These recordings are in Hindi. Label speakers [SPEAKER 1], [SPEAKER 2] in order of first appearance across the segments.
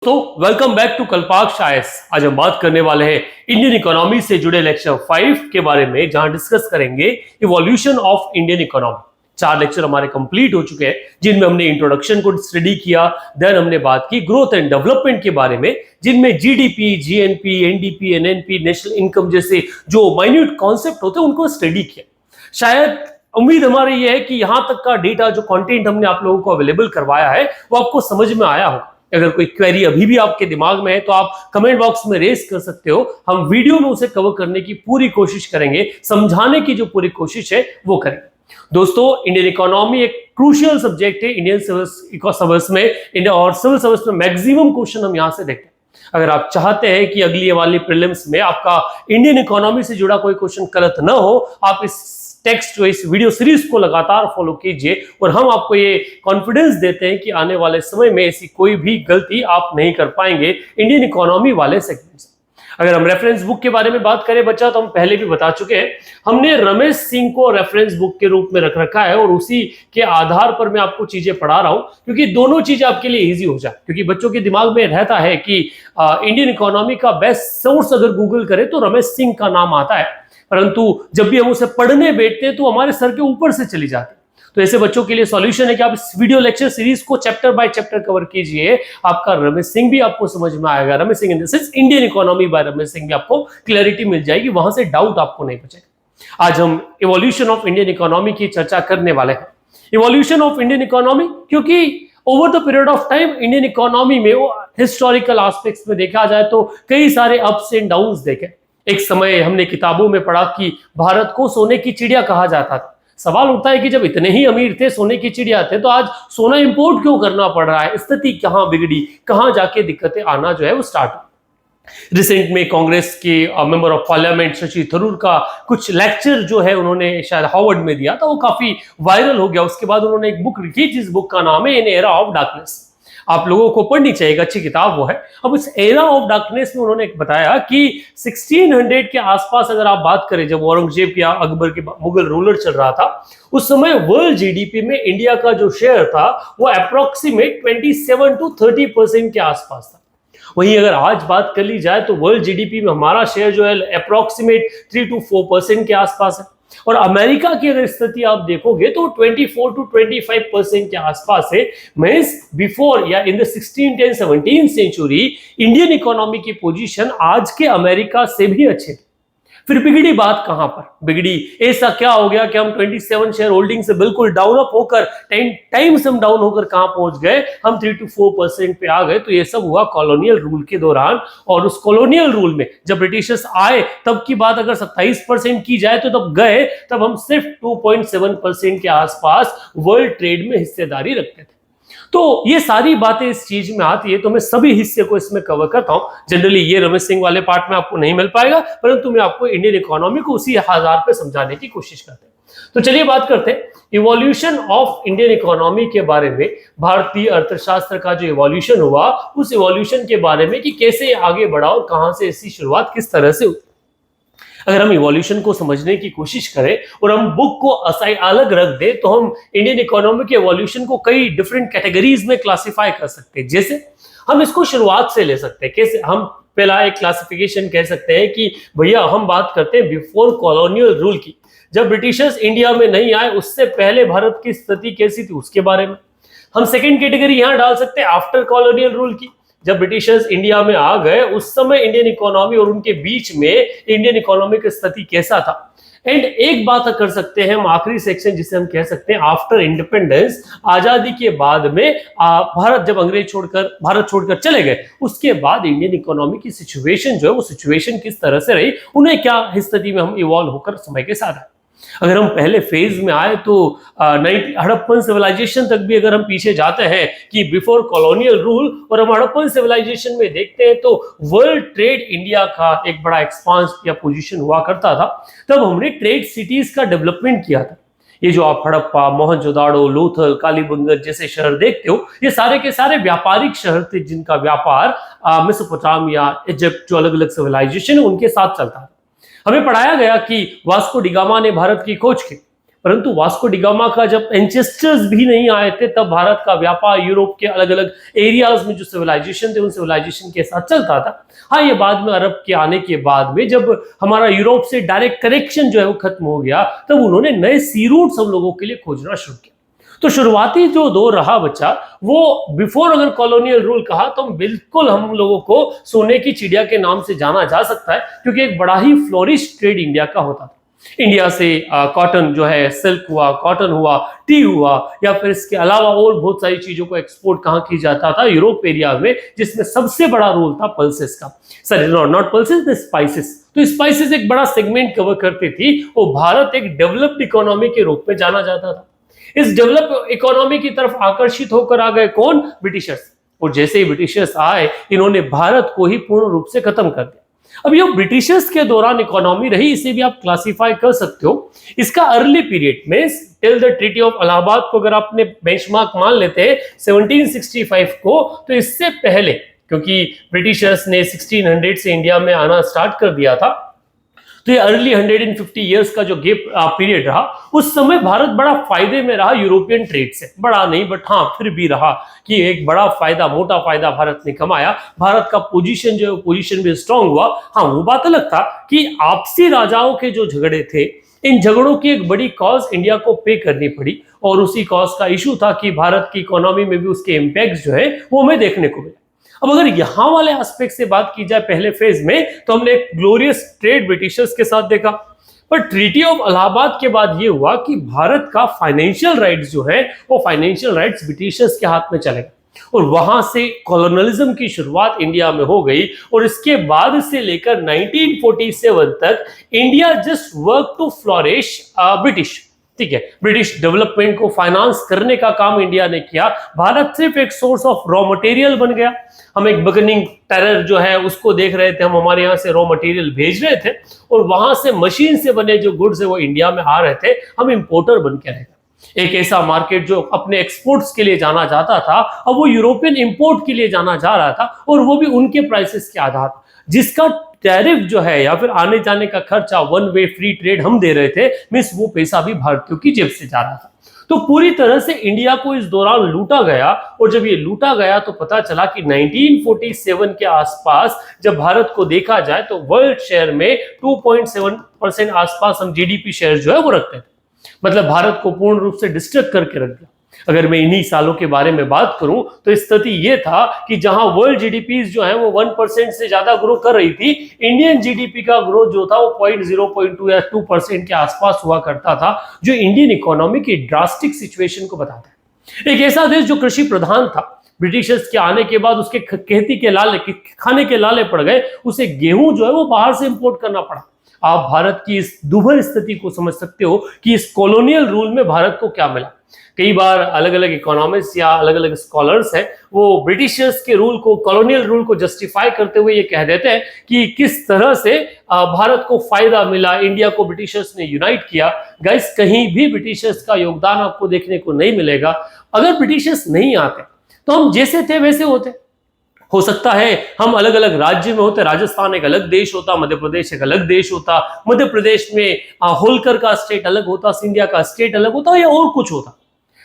[SPEAKER 1] तो वेलकम बैक टू कल्पाक्ष आईएएस। आज हम बात करने वाले हैं इंडियन इकोनॉमी से जुड़े लेक्चर 5 के बारे में, जहां डिस्कस करेंगे evolution of Indian economy. 4 lecture हमारे कंप्लीट हो चुके हैं, जिनमें हमने इंट्रोडक्शन को स्टडी किया, देन हमने बात की ग्रोथ एंड डेवलपमेंट के बारे में, जिनमें GDP, GNP, NDP, NNP, national income जैसे जो माइन्यूट कॉन्सेप्ट होते हैं उनको स्टडी किया। शायद उम्मीद हमारी ये है कि यहां तक का डेटा, जो कंटेंट हमने आप लोगों को अवेलेबल करवाया है, वो आपको समझ में आया होगा। अगर कोई क्वेरी अभी भी आपके दिमाग में है तो आप कमेंट बॉक्स में रेज कर सकते हो। हम वीडियो में उसे कवर करने की पूरी कोशिश करेंगे, समझाने की जो पूरी कोशिश है वो करेंगे। दोस्तों, इंडियन इकोनॉमी एक क्रूशियल सब्जेक्ट है इंडियन सिविल सर्विस में, और सिविल सर्विस में मैक्सिमम क्वेश्चन हम यहां से देखते हैं। अगर आप चाहते हैं कि अगली वाली प्रीलिम्स में आपका इंडियन इकोनॉमी से जुड़ा कोई क्वेश्चन गलत ना हो, आप इस टेक्स्ट जो इस वीडियो सीरीज को लगातार फॉलो कीजिए, और हम आपको ये कॉन्फिडेंस देते हैं कि आने वाले समय में ऐसी कोई भी गलती आप नहीं कर पाएंगे इंडियन इकोनॉमी वाले सेगमेंट से। अगर हम रेफरेंस बुक के बारे में बात करें बच्चा, तो हम पहले भी बता चुके हैं, हमने रमेश सिंह को रेफरेंस बुक के रूप में रख रखा है, और उसी के आधार पर मैं आपको चीजें पढ़ा रहा हूं, क्योंकि दोनों चीजें आपके लिए इजी हो जाए। क्योंकि बच्चों के दिमाग में रहता है कि इंडियन इकोनॉमी का बेस्ट सोर्स अगर गूगल करे तो रमेश सिंह का नाम आता है, परंतु जब भी हम उसे पढ़ने बैठते हैं तो हमारे सर के ऊपर से चली जाती है। तो ऐसे बच्चों के लिए सॉल्यूशन है कि आप इस वीडियो लेक्चर सीरीज को चैप्टर बाय चैप्टर कवर कीजिए। आपका रमेश सिंह भी आपको समझ में आएगा। Ramesh Singh in the sense Indian economy by Ramesh Singh भी आपको क्लैरिटी मिल जाएगी, वहां से डाउट आपको नहीं बचेगा। आज हम इवोल्यूशन ऑफ इंडियन इकोनॉमी की चर्चा करने वाले हैं। इवोल्यूशन ऑफ इंडियन इकोनॉमी, क्योंकि over the period of time Indian economy में वो हिस्टोरिकल एस्पेक्ट्स में देखा जाए तो कई सारे अप्स एंड डाउन्स देखे। एक समय हमने किताबों में पढ़ा कि भारत को सोने की चिड़िया कहा जाता था। सवाल उठता है कि जब इतने ही अमीर थे, सोने की चिड़िया थे, तो आज सोना इंपोर्ट क्यों करना पड़ रहा है? स्थिति कहां बिगड़ी, कहां जाके दिक्कतें आना जो है वो स्टार्ट हुई। रिसेंट में कांग्रेस के member of parliament Shashi Tharoor का कुछ लेक्चर जो है उन्होंने शायद हार्वर्ड में दिया था, वो काफी वायरल हो गया। उसके बाद उन्होंने एक बुक लिखी जिस बुक का नाम है एन एरा ऑफ डार्कनेस। आप लोगों को पढ़नी चाहिए, अच्छी किताब वो है। अब इस एरा ऑफ डार्कनेस में उन्होंने बताया कि 1600 के आसपास अगर आप बात करें, जब औरंगजेब या अकबर के मुगल रूलर चल रहा था, उस समय वर्ल्ड जीडीपी में इंडिया का जो शेयर था वो अप्रोक्सीमेट 27 to 30% के आसपास था। वहीं अगर आज बात कर ली जाए तो वर्ल्ड जीडीपी में हमारा शेयर जो है अप्रोक्सीमेट 3 to 4% के आसपास है। और अमेरिका की अगर स्थिति आप देखोगे तो 24 to 25% के आसपास है। मींस बिफोर या in the 16th and 17th century Indian economy की पोजीशन आज के अमेरिका से भी अच्छी थी। फिर बिगड़ी बात कहां पर बिगड़ी? ऐसा क्या हो गया कि हम 27 शेयर होल्डिंग से बिल्कुल डाउन अप होकर 10 टाइम्स हम डाउन होकर कहां पहुंच गए? हम 3 to 4% पे आ गए। तो ये सब हुआ कॉलोनियल रूल के दौरान। और उस कॉलोनियल रूल में जब ब्रिटिशर्स आए तब की बात अगर 27% की जाए तो तब गए, तब हम सिर्फ 2.7% के आसपास वर्ल्ड ट्रेड में हिस्सेदारी रखते थे। तो ये सारी बातें इस चीज में आती है, तो मैं सभी हिस्से को इसमें कवर करता हूं। जनरली ये रमेश सिंह वाले पार्ट में आपको नहीं मिल पाएगा, परंतु मैं आपको इंडियन इकोनॉमी को उसी आधार पे समझाने की कोशिश करते हैं। तो चलिए बात करते हैं इवोल्यूशन ऑफ इंडियन इकोनॉमी के बारे में। भारतीय अर्थशास्त्र का जो इवोल्यूशन हुआ, उस इवोल्यूशन के बारे में कि कैसे आगे बढ़ा और कहां से इसकी शुरुआत किस तरह से हुई। अगर हम इवोल्यूशन को समझने की कोशिश करें और हम बुक को अलग रख दें, तो हम इंडियन इकोनॉमी के इवोल्यूशन को कई डिफरेंट कैटेगरीज में क्लासिफाई कर सकते हैं। जैसे हम इसको शुरुआत से ले सकते हैं। कैसे? हम पहला एक क्लासिफिकेशन कह सकते हैं कि भैया हम बात करते हैं बिफोर कॉलोनियल रूल की। जब ब्रिटिशर्स इंडिया में नहीं आए उससे पहले भारत की स्थिति कैसी थी उसके बारे में। हम सेकेंड कैटेगरी यहां डाल सकते हैं आफ्टर कॉलोनियल रूल की। जब ब्रिटिशर्स इंडिया में आ गए उस समय इंडियन इकोनॉमी और उनके बीच में इंडियन इकोनॉमी की स्थिति कैसा था। एंड एक बात कर सकते हैं हम, आखिरी सेक्शन जिसे हम कह सकते हैं आफ्टर इंडिपेंडेंस, आजादी के बाद में भारत जब भारत छोड़कर चले गए, उसके बाद इंडियन इकोनॉमी की सिचुएशन जो है वो सिचुएशन किस तरह से रही, उन्हें क्या स्थिति में हम इवॉल्व होकर समय के साथ आए। अगर हम पहले फेज में आए तो हड़प्पन सिविलाइजेशन तक भी अगर हम पीछे जाते हैं कि बिफोर कॉलोनियल रूल, और हम हड़प्पन सिविलाइजेशन में देखते हैं तो वर्ल्ड ट्रेड इंडिया का एक बड़ा एक्सपांस या पोजीशन हुआ करता था। तब हमने ट्रेड सिटीज का डेवलपमेंट किया था। ये जो आप हड़प्पा, मोहनजोदाड़ो, लोथल, कालीबंगन जैसे शहर देखते हो, ये सारे के सारे व्यापारिक शहर थे जिनका व्यापार मेसोपोटामिया, इजिप्ट जो अलग अलग सिविलाइजेशन है उनके साथ चलता था। हमें पढ़ाया गया कि वास्को डी गामा ने भारत की खोज की। परंतु वास्को डी गामा का जब एंसेस्टर्स भी नहीं आए थे तब भारत का व्यापार यूरोप के अलग अलग एरियाज में जो सिविलाइजेशन थे उन सिविलाइजेशन के साथ चलता था। हाँ, ये बाद में अरब के आने के बाद में जब हमारा यूरोप से डायरेक्ट कनेक्शन जो है वो खत्म हो गया तब उन्होंने नए सी रूट्स हम लोगों के लिए खोजना शुरू किया। तो शुरुआती जो दौर रहा बच्चा वो बिफोर अगर कॉलोनियल रूल कहा तो बिल्कुल हम लोगों को सोने की चिड़िया के नाम से जाना जा सकता है, क्योंकि एक बड़ा ही फ्लोरिश ट्रेड इंडिया का होता था। इंडिया से कॉटन जो है, सिल्क हुआ, कॉटन हुआ, टी हुआ, या फिर इसके अलावा और बहुत सारी चीजों को एक्सपोर्ट कहाँ की जाता था, यूरोप एरिया में, जिसमें सबसे बड़ा रोल था पल्सेस का। Sorry, not pulses, the spices. तो स्पाइसेस एक बड़ा सेगमेंट कवर करती थी और भारत एक डेवलप्ड इकोनॉमी के रूप में जाना जाता था। इस डेवलप इकोनॉमी की तरफ आकर्षित होकर आ गए कौन? ब्रिटिशर्स। और जैसे ही ब्रिटिशर्स आए इन्होंने भारत को ही पूर्ण रूप से खत्म कर दिया। अब ये ब्रिटिशर्स के दौरान इकोनॉमी रही, इसे भी आप क्लासिफाई कर सकते हो। इसका अर्ली पीरियड में till the treaty of Allahabad को अगर आपने बेंचमार्क मान लेते हैं 1765 को, तो इससे पहले, क्योंकि ब्रिटिशर्स ने 1600 से इंडिया में आना स्टार्ट कर दिया था, तो ये अर्ली 150 इयर्स का जो गैप पीरियड रहा, उस समय भारत बड़ा फायदे में रहा यूरोपियन ट्रेड से। बड़ा नहीं बट हाँ फिर भी रहा कि एक बड़ा फायदा, मोटा फायदा भारत ने कमाया। भारत का पोजीशन जो है पोजीशन भी स्ट्रांग हुआ। हाँ, वो बात अलग था कि आपसी राजाओं के जो झगड़े थे, इन झगड़ों की एक बड़ी कॉज इंडिया को पे करनी पड़ी, और उसी कॉज का इशू था कि भारत की इकोनॉमी में भी उसके इम्पैक्ट जो है वो हमें देखने को मिले। अब अगर यहां वाले एस्पेक्ट से बात की जाए पहले फेज में, तो हमने एक ग्लोरियस ट्रेड ब्रिटिशर्स के साथ देखा, पर ट्रीटी ऑफ इलाहाबाद के बाद यह हुआ कि भारत का फाइनेंशियल राइट्स जो है वो फाइनेंशियल राइट्स ब्रिटिशर्स के हाथ में चले गए, और वहां से कॉलोनलिज्म की शुरुआत इंडिया में हो गई। और इसके बाद से लेकर 1947 तक India just work to flourish British. ठीक है, ब्रिटिश डेवलपमेंट को फाइनेंस करने का काम इंडिया ने किया। भारत सिर्फ एक सोर्स ऑफ रॉ मटेरियल बन गया। हम एक बिगनिंग टेरर जो है उसको देख रहे थे, हम हमारे यहाँ से रॉ मटेरियल भेज रहे थे और वहां से मशीन से बने जो गुड्स है वो इंडिया में आ रहे थे, हम इंपोर्टर बन के रह गए। एक ऐसा मार्केट जो अपने एक्सपोर्ट्स के लिए जाना जाता था, अब वो यूरोपियन इंपोर्ट के लिए जाना जा रहा था, और वो भी उनके प्राइसेस के आधार पर, जिसका टैरिफ जो है या फिर आने जाने का खर्चा, वन वे फ्री ट्रेड हम दे रहे थे, मींस वो पैसा भी भारतीयों की जेब से जा रहा था। तो पूरी तरह से इंडिया को इस दौरान लूटा गया, और जब ये लूटा गया तो पता चला कि 1947 के आसपास जब भारत को देखा जाए तो वर्ल्ड शेयर में 2.7% आसपास हम जीडीपी शेयर जो है वो रखते थे। मतलब भारत को पूर्ण रूप से डिस्ट्रैक्ट करके रख दिया। अगर मैं इन्हीं सालों के बारे में बात करूं तो स्थिति यह था कि जहां वर्ल्ड जीडीपी जो है वो 1% से ज्यादा ग्रो कर रही थी, इंडियन जीडीपी का ग्रोथ जो था वो 0.2 या 2% के आसपास हुआ करता था, जो इंडियन इकोनॉमी की ड्रास्टिक सिचुएशन को बताता है। एक ऐसा देश जो कृषि प्रधान था, ब्रिटिशर्स के आने के बाद उसके खेती के लाले, खाने के लाले पड़ गए, उसे गेहूं जो है वो बाहर से इंपोर्ट करना पड़ा। आप भारत की इस दुभर स्थिति को समझ सकते हो कि इस कॉलोनियल रूल में भारत को क्या मिला। कई बार अलग अलग इकोनॉमिस्ट या अलग अलग स्कॉलर्स हैं, वो ब्रिटिशर्स के रूल को, कॉलोनियल रूल को जस्टिफाई करते हुए ये कह देते हैं कि किस तरह से भारत को फायदा मिला, इंडिया को ब्रिटिशर्स ने यूनाइट किया। गाइस, कहीं भी ब्रिटिशर्स का योगदान आपको देखने को नहीं मिलेगा। अगर ब्रिटिशर्स नहीं आते तो हम जैसे थे वैसे होते। हो सकता है हम अलग अलग राज्य में होते, राजस्थान एक अलग देश होता, मध्य प्रदेश एक अलग देश होता, मध्य प्रदेश में होलकर का स्टेट अलग होता, सिंधिया का स्टेट अलग होता, या और कुछ होता।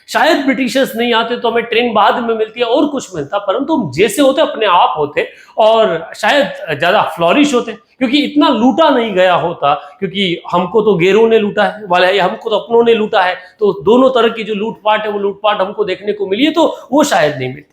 [SPEAKER 1] शायद ब्रिटिशर्स नहीं आते तो हमें ट्रेन बाद में मिलती है और कुछ मिलता, परंतु हम जैसे होते अपने आप होते, और शायद ज्यादा फ्लॉरिश होते, क्योंकि इतना लूटा नहीं गया होता। क्योंकि हमको तो गैरों ने लूटा है वाला है, या हमको तो अपनों ने लूटा है, तो दोनों तरह की जो लूटपाट है वो लूटपाट हमको देखने को मिली है, तो वो शायद नहीं मिलती।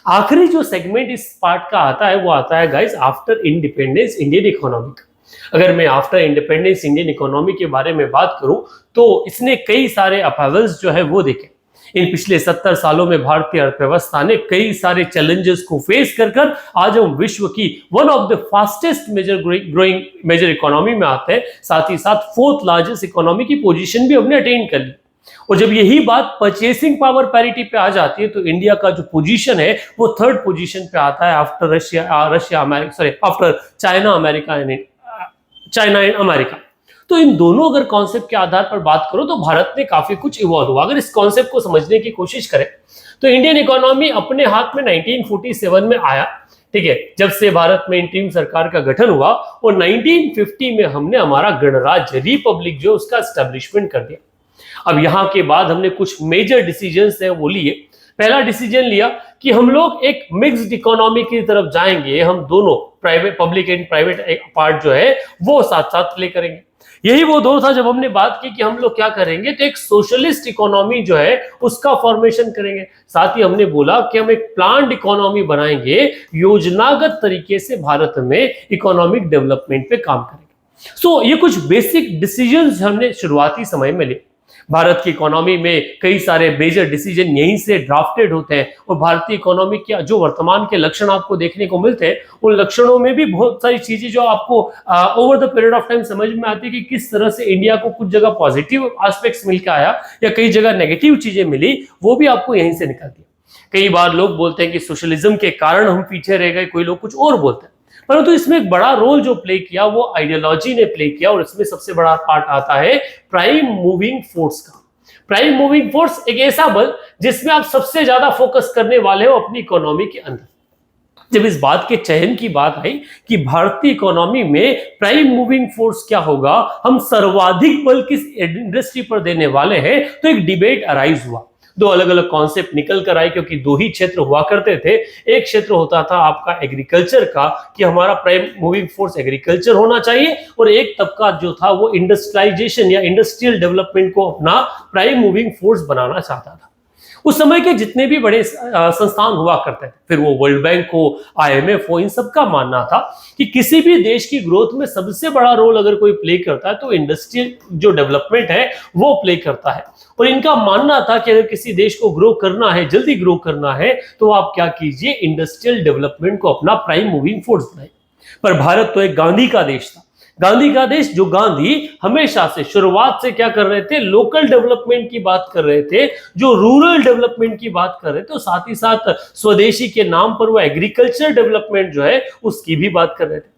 [SPEAKER 1] आखिरी जो सेगमेंट इस पार्ट का आता है वो आता है guys after independence Indian economy का। अगर मैं आफ्टर इंडिपेंडेंस इंडियन इकोनॉमी के बारे में बात करूं तो इसने कई सारे अपहेवल्स जो है वो देखे। इन पिछले 70 सालों में भारतीय अर्थव्यवस्था ने कई सारे चैलेंजेस को फेस कर आज हम विश्व की one of the fastest growing major economy में आते हैं। साथ ही साथ 4th लार्जेस्ट इकोनॉमी की पोजीशन भी हमने अटेन कर ली। और जब यही बात परचेसिंग पावर पैरिटी पे आ जाती है तो इंडिया का जो पोजीशन है वो 3rd पोजीशन पे आता है after after China and America. तो इन दोनों अगर कॉन्सेप्ट के आधार पर बात करो तो भारत ने काफी कुछ इवॉल्व हुआ। अगर इस कॉन्सेप्ट को समझने की कोशिश करें तो इंडियन इकोनॉमी अपने हाथ में 1947 में आया, ठीक है, जब से भारत में इंटरिम सरकार का गठन हुआ, और 1950 में हमने हमारा गणराज्य रिपब्लिक जो उसका एस्टेब्लिशमेंट कर दिया। अब यहाँ के बाद हमने कुछ मेजर डिसीजंस हैं वो लिए। पहला डिसीजन लिया कि हम लोग एक मिक्स्ड इकोनॉमी की तरफ जाएंगे, हम दोनों private public and private part जो है वो साथ साथ प्ले करेंगे। यही वो दौर था जब हमने बात की कि हम लोग क्या करेंगे, तो एक सोशलिस्ट इकोनॉमी जो है उसका फॉर्मेशन करेंगे। साथ ही हमने बोला कि हम एक प्लान्ड इकोनॉमी बनाएंगे, योजनागत तरीके से भारत में इकोनॉमिक डेवलपमेंट पे काम करेंगे। सो ये कुछ बेसिक डिसीजंस हमने शुरुआती समय में लिए। भारत की इकोनॉमी में कई सारे मेजर डिसीजन यहीं से ड्राफ्टेड होते हैं और भारतीय इकोनॉमी के जो वर्तमान के लक्षण आपको देखने को मिलते हैं, उन लक्षणों में भी बहुत सारी चीजें जो आपको over the period of time समझ में आती है कि किस तरह से इंडिया को कुछ जगह पॉजिटिव एस्पेक्ट्स मिलकर आया या कई जगह नेगेटिव चीजें मिली, वो भी आपको यहीं से निकलती है। कई बार लोग बोलते हैं कि सोशलिज्म के कारण हम पीछे रह गए, कोई लोग कुछ और बोलते हैं, परंतु इसमें एक बड़ा रोल जो प्ले किया वो आइडियोलॉजी ने प्ले किया और इसमें सबसे बड़ा पार्ट आता है प्राइम मूविंग फोर्स का। प्राइम मूविंग फोर्स एक ऐसा बल जिसमें आप सबसे ज्यादा फोकस करने वाले हो अपनी इकोनॉमी के अंदर। जब इस बात के चयन की बात आई कि भारतीय इकोनॉमी में प्राइम मूविंग फोर्स क्या होगा, हम सर्वाधिक बल किस इंडस्ट्री पर देने वाले हैं, तो एक डिबेट अराइज हुआ। दो अलग अलग कॉन्सेप्ट निकल कर आए, क्योंकि दो ही क्षेत्र हुआ करते थे। एक क्षेत्र होता था आपका एग्रीकल्चर का कि हमारा प्राइम मूविंग फोर्स एग्रीकल्चर होना चाहिए, और एक तबका जो था वो इंडस्ट्रियलाइजेशन या इंडस्ट्रियल डेवलपमेंट को अपना प्राइम मूविंग फोर्स बनाना चाहता था। उस समय के जितने भी बड़े संस्थान हुआ करते थे, फिर वो वर्ल्ड बैंक हो, IMF हो, इन सबका मानना था कि किसी भी देश की ग्रोथ में सबसे बड़ा रोल अगर कोई प्ले करता है तो इंडस्ट्रियल जो डेवलपमेंट है वो प्ले करता है। और इनका मानना था कि अगर किसी देश को ग्रो करना है, जल्दी ग्रो करना है, तो आप क्या कीजिए, इंडस्ट्रियल डेवलपमेंट को अपना प्राइम मूविंग फोर्स बनाए। पर भारत तो एक गांधी का देश था, गांधी का देश, जो गांधी हमेशा से शुरुआत से क्या कर रहे थे, लोकल डेवलपमेंट की बात कर रहे थे, जो रूरल डेवलपमेंट की बात कर रहे थे, तो साथ ही साथ स्वदेशी के नाम पर वो एग्रीकल्चर डेवलपमेंट जो है उसकी भी बात कर रहे थे।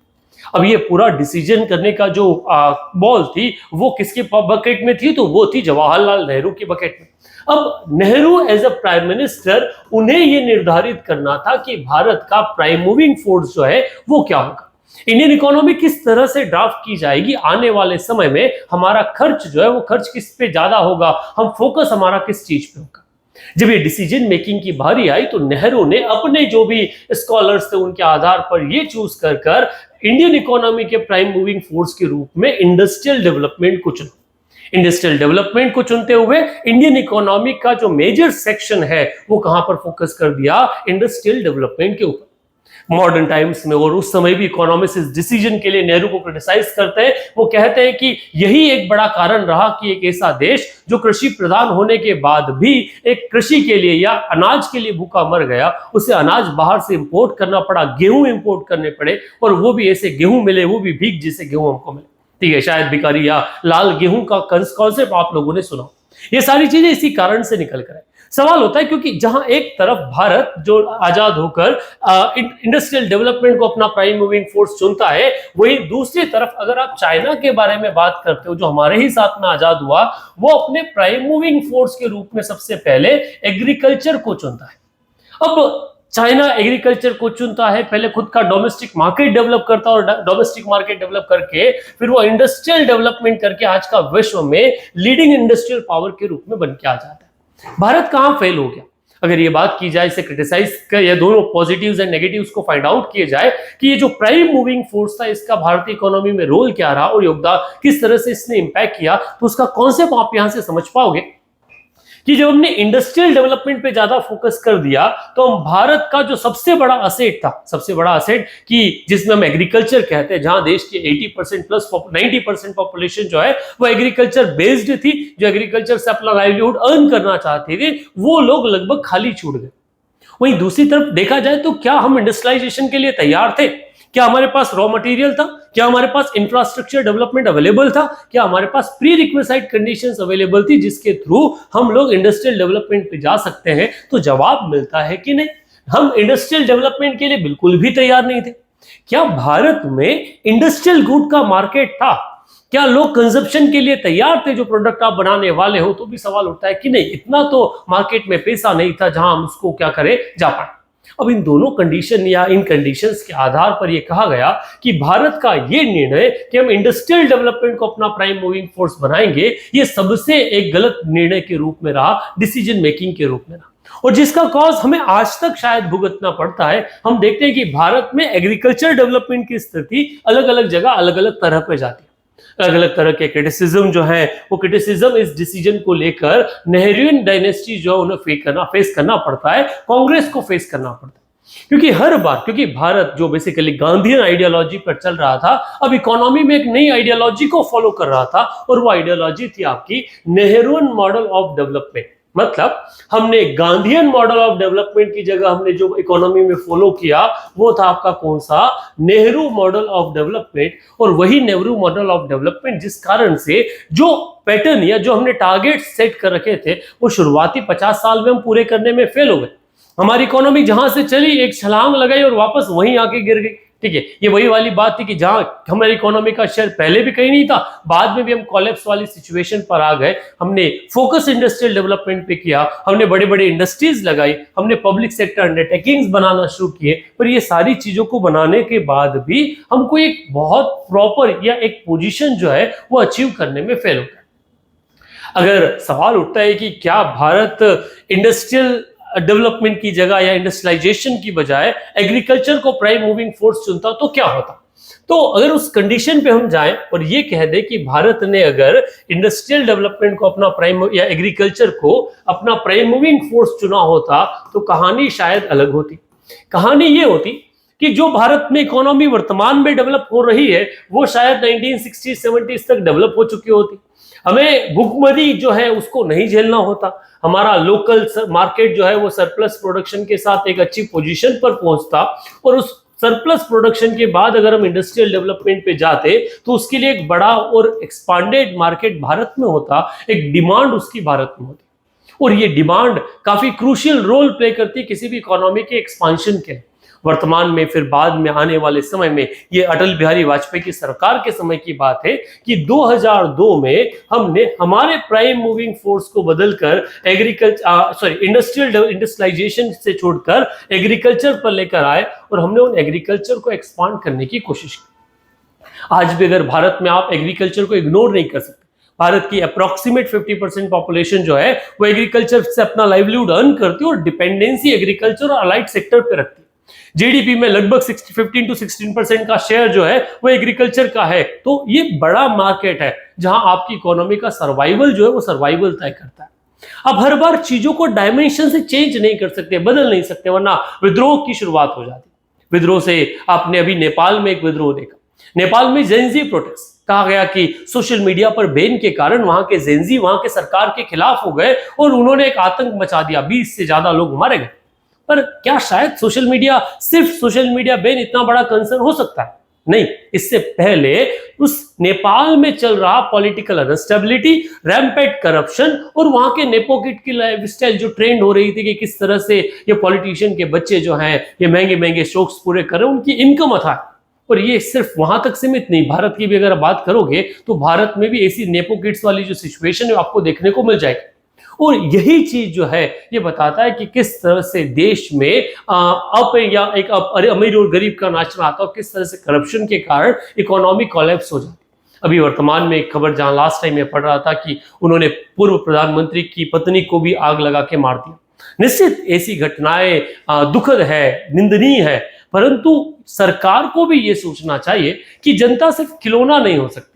[SPEAKER 1] अब ये पूरा डिसीजन करने का जो बॉल थी वो किसके बकेट में थी, तो वो थी जवाहरलाल नेहरू की बकेट में। अब Nehru as a prime minister, उन्हें ये निर्धारित करना था कि भारत का प्राइम मूविंग फोर्स जो है वो क्या होगा, इंडियन इकोनॉमी किस तरह से ड्राफ्ट की जाएगी, आने वाले समय में हमारा खर्च जो है वो खर्च किस पे ज्यादा होगा, हम फोकस हमारा किस चीज पे होगा। जब ये डिसीजन मेकिंग की बारी आई तो नेहरू ने अपने जो भी स्कॉलर्स थे उनके आधार पर ये चूज कर इंडियन इकोनॉमी के प्राइम मूविंग फोर्स के रूप में इंडस्ट्रियल डेवलपमेंट को चुना। इंडस्ट्रियल डेवलपमेंट को चुनते हुए इंडियन इकोनॉमी का जो मेजर सेक्शन है वो कहां पर फोकस कर दिया, इंडस्ट्रियल डेवलपमेंट के ऊपर। मॉडर्न टाइम्स में और उस समय भी इकोनॉमिस्ट इस डिसीजन के लिए नेहरू को क्रिटिसाइज करते हैं। वो कहते हैं कि यही एक बड़ा कारण रहा कि एक ऐसा देश जो कृषि प्रधान होने के बाद भी एक कृषि के लिए या अनाज के लिए भूखा मर गया, उसे अनाज बाहर से इंपोर्ट करना पड़ा, गेहूं इंपोर्ट करने पड़े, और वो भी ऐसे गेहूं मिले, वो भी भीख जैसे गेहूं हमको मिले, ठीक है, शायद भिखारी या लाल गेहूं का कॉन्सेप्ट आप लोगों ने सुना। ये सारी चीजें इसी कारण से निकल कर आए। सवाल होता है क्योंकि जहां एक तरफ भारत जो आजाद होकर इंडस्ट्रियल डेवलपमेंट को अपना प्राइम मूविंग फोर्स चुनता है, वहीं दूसरी तरफ अगर आप चाइना के बारे में बात करते हो जो हमारे ही साथ में आजाद हुआ, वो अपने प्राइम मूविंग फोर्स के रूप में सबसे पहले एग्रीकल्चर को चुनता है। अब चाइना एग्रीकल्चर को चुनता है, पहले खुद का डोमेस्टिक मार्केट डेवलप करता है और डोमेस्टिक मार्केट डेवलप करके फिर वो इंडस्ट्रियल डेवलपमेंट करके आज का विश्व में लीडिंग इंडस्ट्रियल पावर के रूप में बन के आ जाता है। भारत कहां फेल हो गया, अगर ये बात की जाए, इसे क्रिटिसाइज कर या दोनों पॉजिटिव्स एंड नेगेटिव्स को फाइंड आउट किए जाए कि ये जो प्राइम मूविंग फोर्स था इसका भारतीय इकोनॉमी में रोल क्या रहा और योगदान किस तरह से इसने इंपैक्ट किया, तो उसका कॉन्सेप्ट आप यहां से समझ पाओगे कि जब हमने इंडस्ट्रियल डेवलपमेंट पे ज्यादा फोकस कर दिया तो हम भारत का जो सबसे बड़ा असेट था, सबसे बड़ा असेट कि जिसमें हम एग्रीकल्चर कहते हैं, जहां देश की 80% प्लस 90% पॉपुलेशन जो है वो एग्रीकल्चर बेस्ड थी, जो एग्रीकल्चर से अपना लाइवलीहुड अर्न करना चाहते थे, वो लोग लगभग खाली छूट गए। वहीं दूसरी तरफ देखा जाए तो क्या हम इंडस्ट्रियलाइजेशन के लिए तैयार थे, क्या हमारे पास रॉ मटेरियल था, क्या हमारे पास इंफ्रास्ट्रक्चर डेवलपमेंट अवेलेबल था, क्या हमारे पास प्री रिक्विजिट कंडीशंस अवेलेबल थी जिसके थ्रू हम लोग इंडस्ट्रियल डेवलपमेंट पे जा सकते हैं, तो जवाब मिलता है कि नहीं, हम इंडस्ट्रियल डेवलपमेंट के लिए बिल्कुल भी तैयार नहीं थे। क्या भारत में इंडस्ट्रियल गुड का मार्केट था, क्या लोग कंजप्शन के लिए तैयार थे जो प्रोडक्ट आप बनाने वाले हो, तो भी सवाल उठता है कि नहीं, इतना तो मार्केट में पैसा नहीं था जहां हम उसको क्या करें, जा पाए। अब इन दोनों कंडीशन या इन कंडीशंस के आधार पर यह कहा गया कि भारत का यह निर्णय कि हम इंडस्ट्रियल डेवलपमेंट को अपना प्राइम मूविंग फोर्स बनाएंगे, यह सबसे एक गलत निर्णय के रूप में रहा, डिसीजन मेकिंग के रूप में रहा, और जिसका कॉज हमें आज तक शायद भुगतना पड़ता है। हम देखते हैं कि भारत में एग्रीकल्चर डेवलपमेंट की स्थिति अलग अलग जगह अलग अलग तरह पे जाती है। अलग अलग तरह के क्रिटिसिज्म जो है, वो क्रिटिसिज्म इस डिसीजन को लेकर नेहरूवियन डायनेस्टी जो उन्हें फेस करना पड़ता है, कांग्रेस को फेस करना पड़ता है। क्योंकि भारत जो बेसिकली गांधीयन आइडियोलॉजी पर चल रहा था, अब इकोनॉमी में एक नई आइडियोलॉजी को फॉलो कर रहा था, और वो आइडियोलॉजी थी आपकी नेहरूवियन मॉडल ऑफ डेवलपमेंट। मतलब हमने गांधीयन मॉडल ऑफ डेवलपमेंट की जगह हमने जो इकोनॉमी में फॉलो किया वो था आपका कौन सा, नेहरू मॉडल ऑफ डेवलपमेंट। और वही नेहरू मॉडल ऑफ डेवलपमेंट जिस कारण से जो पैटर्न या जो हमने टारगेट सेट कर रखे थे वो शुरुआती 50 साल में हम पूरे करने में फेल हो गए। हमारी इकोनॉमी जहां से चली एक छलांग लगाई और वापस वहीं आके गिर गई। ठीक है, ये वही वाली बात थी कि जहां हमारी इकोनॉमी का शेयर पहले भी कहीं नहीं था, बाद में भी हम कोलैप्स वाली सिचुएशन पर आ गए। हमने फोकस इंडस्ट्रियल डेवलपमेंट पे किया, हमने बड़े बड़े इंडस्ट्रीज लगाई, हमने पब्लिक सेक्टर अंडरटेकिंग्स बनाना शुरू किए, पर ये सारी चीजों को बनाने के बाद भी हमको एक बहुत प्रॉपर या एक पोजीशन जो है वो अचीव करने में फेल होता है। अगर सवाल उठता है कि क्या भारत इंडस्ट्रियल डेवलपमेंट की जगह या इंडस्ट्रियलाइजेशन की बजाय एग्रीकल्चर को प्राइम मूविंग फोर्स चुनता तो क्या होता? तो अगर उस कंडीशन पे हम जाएं और ये कह दें कि भारत ने अगर इंडस्ट्रियल डेवलपमेंट को अपना प्राइम या एग्रीकल्चर को अपना प्राइम मूविंग फोर्स चुना होता तो कहानी शायद अलग होती। कहानी ये होती कि जो भारत में इकोनॉमी वर्तमान में डेवलप हो रही है वो शायद 1960-70s तक डेवलप हो चुकी होती। हमें भुखमरी जो है उसको नहीं झेलना होता, हमारा लोकल मार्केट जो है वो सरप्लस प्रोडक्शन के साथ एक अच्छी पोजीशन पर पहुंचता, और उस सरप्लस प्रोडक्शन के बाद अगर हम इंडस्ट्रियल डेवलपमेंट पे जाते तो उसके लिए एक बड़ा और एक्सपांडेड मार्केट भारत में होता, एक डिमांड उसकी भारत में होती, और ये डिमांड काफी क्रूशियल रोल प्ले करती है किसी भी इकोनॉमी के एक्सपांशन के। वर्तमान में फिर बाद में आने वाले समय में ये अटल बिहारी वाजपेयी की सरकार के समय की बात है कि 2002 में हमने हमारे प्राइम मूविंग फोर्स को बदलकर इंडस्ट्रियलाइजेशन से छोड़कर एग्रीकल्चर पर लेकर आए, और हमने उन एग्रीकल्चर को एक्सपांड करने की कोशिश की। आज भी अगर भारत में आप एग्रीकल्चर को इग्नोर नहीं कर सकते, भारत की अप्रोक्सीमेट 50% पॉपुलेशन जो है वो एग्रीकल्चर से अपना लाइवलीहुड अर्न करती है और डिपेंडेंसी एग्रीकल्चर और अलाइड सेक्टर पे रखती है। जीडीपी में लगभग 15 to 16% का शेयर जो है वो एग्रीकल्चर का है। तो ये बड़ा मार्केट है जहां आपकी इकोनॉमी का सर्वाइवल जो है वो सर्वाइवल तय करता है। अब हर बार चीजों को डायमेंशन से चेंज नहीं कर सकते, बदल नहीं सकते, वरना विद्रोह की शुरुआत हो जाती। विद्रोह से आपने अभी नेपाल में एक विद्रोह देखा। नेपाल में जेनजी प्रोटेस्ट, कहा गया कि सोशल मीडिया पर बैन के कारण वहां के जेनजी वहां के सरकार के खिलाफ हो गए और उन्होंने एक आतंक मचा दिया, 20 से ज्यादा लोग मारे गए। पर क्या शायद सिर्फ सोशल मीडिया बैन इतना बड़ा कंसर्न हो सकता है? नहीं, इससे पहले उस नेपाल में चल रहा पॉलिटिकल अनस्टेबिलिटी, रैम्पेंट करप्शन और वहां के नेपोकिट की लाइफस्टाइल जो ट्रेंड हो रही थी कि किस तरह से ये पॉलिटिशियन के बच्चे जो हैं ये महंगे महंगे शौक पूरे कर रहे हैं, उनकी इनकम अथा है। और ये सिर्फ वहां तक सीमित नहीं, भारत की भी अगर बात करोगे तो भारत में भी ऐसी नेपोकिट्स वाली जो सिचुएशन है आपको देखने को मिल जाएगी। और यही चीज जो है ये बताता है कि किस तरह से देश में एक अमीर और गरीब का नाचना आता है, किस तरह से करप्शन के कारण इकोनॉमी कोलैप्स हो जाती है। अभी वर्तमान में एक खबर जहां लास्ट टाइम में पढ़ रहा था कि उन्होंने पूर्व प्रधानमंत्री की पत्नी को भी आग लगा के मार दिया। निश्चित ऐसी घटनाएं दुखद है, निंदनीय है, परंतु सरकार को भी ये सोचना चाहिए कि जनता सिर्फ खिलौना नहीं हो सकती।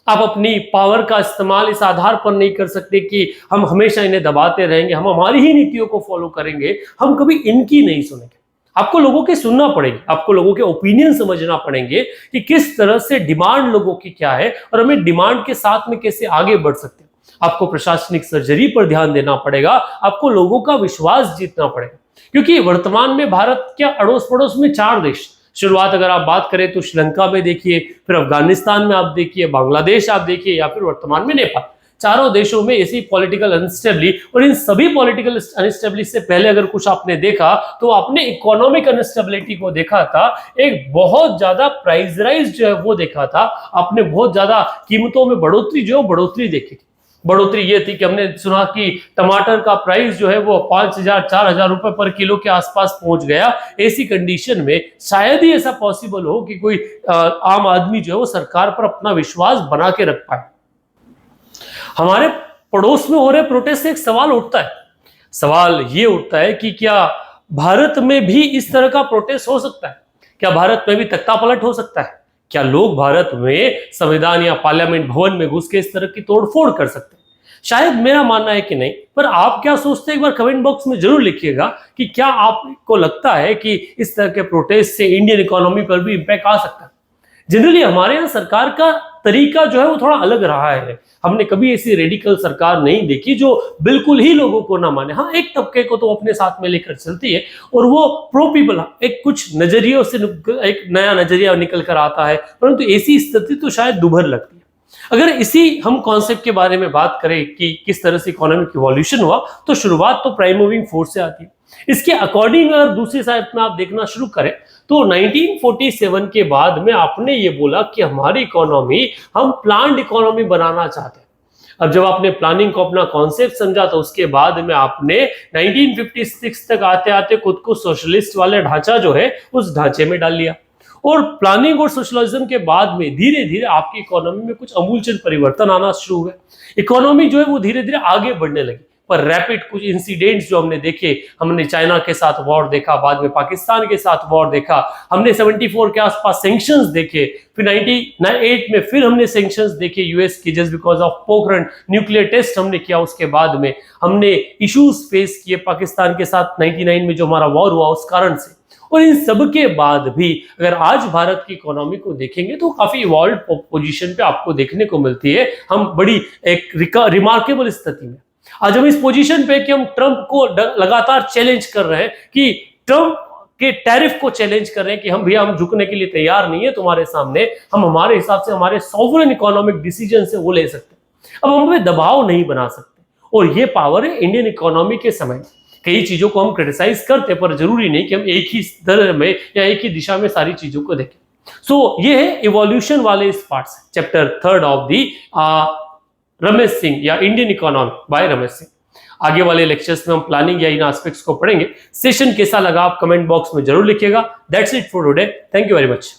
[SPEAKER 1] आप अपनी पावर का इस्तेमाल इस आधार पर नहीं कर सकते कि हम हमेशा इन्हें दबाते रहेंगे, हम हमारी ही नीतियों को फॉलो करेंगे, हम कभी इनकी नहीं सुनेंगे। आपको लोगों के सुनना पड़ेगी, आपको लोगों के ओपिनियन समझना पड़ेंगे कि किस तरह से डिमांड लोगों की क्या है और हमें डिमांड के साथ में कैसे आगे बढ़ सकते हैं। आपको प्रशासनिक सर्जरी पर ध्यान देना पड़ेगा, आपको लोगों का विश्वास जीतना पड़ेगा, क्योंकि वर्तमान में भारत के अड़ोस पड़ोस में 4 देश, शुरुआत अगर आप बात करें तो श्रीलंका में देखिए, फिर अफगानिस्तान में आप देखिए, बांग्लादेश आप देखिए, या फिर वर्तमान में नेपाल। चारों देशों में ऐसी पॉलिटिकल अनस्टेबिलिटी, और इन सभी पॉलिटिकल अनस्टेबिलिटी से पहले अगर कुछ आपने देखा तो आपने इकोनॉमिक अनस्टेबिलिटी को देखा था। एक बहुत ज्यादा प्राइस राइज जो है वो देखा था, आपने बहुत ज्यादा कीमतों में बढ़ोतरी जो बढ़ोतरी देखी थी। बढ़ोतरी ये थी कि हमने सुना कि टमाटर का प्राइस जो है वो 5,000-4,000 रुपए पर किलो के आसपास पहुंच गया। ऐसी कंडीशन में शायद ही ऐसा पॉसिबल हो कि कोई आम आदमी जो है वो सरकार पर अपना विश्वास बना के रख पाए। हमारे पड़ोस में हो रहे प्रोटेस्ट से एक सवाल उठता है, सवाल ये उठता है कि क्या भारत में भी इस तरह का प्रोटेस्ट हो सकता है? क्या भारत में भी तख्ता पलट हो सकता है? क्या लोग भारत में संविधान या पार्लियामेंट भवन में घुस के इस तरह की तोड़फोड़ कर सकते हैं? शायद मेरा मानना है कि नहीं, पर आप क्या सोचते हैं एक बार कमेंट बॉक्स में जरूर लिखिएगा कि क्या आपको लगता है कि इस तरह के प्रोटेस्ट से इंडियन इकोनॉमी पर भी इंपैक्ट आ सकता है? जनरली हमारे यहाँ सरकार का तरीका जो है वो थोड़ा अलग रहा है। हमने कभी ऐसी रेडिकल सरकार नहीं देखी जो बिल्कुल ही लोगों को ना माने। हाँ, एक तबके को तो अपने साथ में लेकर चलती है और वो प्रो पीपल एक कुछ नजरियों से एक नया नजरिया निकल कर आता है, परंतु ऐसी स्थिति तो शायद दुभर लगती है। अगर इसी हम कॉन्सेप्ट के बारे में बात करें कि किस तरह से इकोनॉमिक इवोल्यूशन हुआ, तो शुरुआत तो प्राइम मूविंग फोर्स से आती है। इसके अकॉर्डिंग अगर दूसरी साइड में आप देखना शुरू करें तो 1947 के बाद में आपने ये बोला कि हमारी इकोनॉमी हम प्लान्ड इकोनॉमी बनाना चाहते हैं। अब जब आपने प्लानिंग को अपना कॉन्सेप्ट समझा तो उसके बाद में आपने 1956 तक आते आते खुद को सोशलिस्ट वाले ढांचा जो है उस ढांचे में डाल लिया। और प्लानिंग और सोशलिज्म के बाद में धीरे धीरे आपकी इकोनॉमी में कुछ अमूलचंद परिवर्तन आना शुरू हुए। इकोनॉमी जो है वो धीरे धीरे आगे बढ़ने लगी, पर रैपिड कुछ इंसिडेंट्स जो हमने देखे, हमने चाइना के साथ वॉर देखा, बाद में पाकिस्तान के साथ वॉर देखा, हमने 74 के आसपास सैंक्शंस देखे, फिर 98 में फिर हमने सैंक्शंस देखे यूएस की just because of Pokhran nuclear test हमने किया। उसके बाद में हमने इश्यूज फेस किए पाकिस्तान के साथ 99 में जो हमारा वॉर हुआ उस कारण से। और इन सब के बाद भी अगर आज भारत की इकोनॉमी को देखेंगे तो काफी इवॉल्व पोजीशन पे आपको देखने को मिलती है। हम बड़ी एक रिमार्केबल स्थिति में आज हम इस पोजीशन पे कि हम ट्रंप को लगातार चैलेंज कर रहे हैं, कि ट्रंप के टैरिफ को चैलेंज कर रहे हैं कि हम भैया हम झुकने के लिए तैयार नहीं है तुम्हारे सामने, हम हमारे हिसाब से हमारे सॉवरेन इकोनॉमिक डिसीजन से वो ले सकते हैं, अब हम पे दबाव नहीं बना सकते। और ये पावर है इंडियन इकोनॉमी के समय। कई चीजों को हम क्रिटिसाइज करते पर जरूरी नहीं कि हम एक ही स्तर में या एक ही दिशा में सारी चीजों को देखें। सो ये है इवोल्यूशन वाले इस पार्ट से, chapter 3 of the Ramesh Singh या Indian economy by Ramesh Singh. आगे वाले लेक्चर्स में हम प्लानिंग या इन एस्पेक्ट्स को पढ़ेंगे। सेशन कैसा लगा आप कमेंट बॉक्स में जरूर लिखिएगा। That's it for today, thank you very much.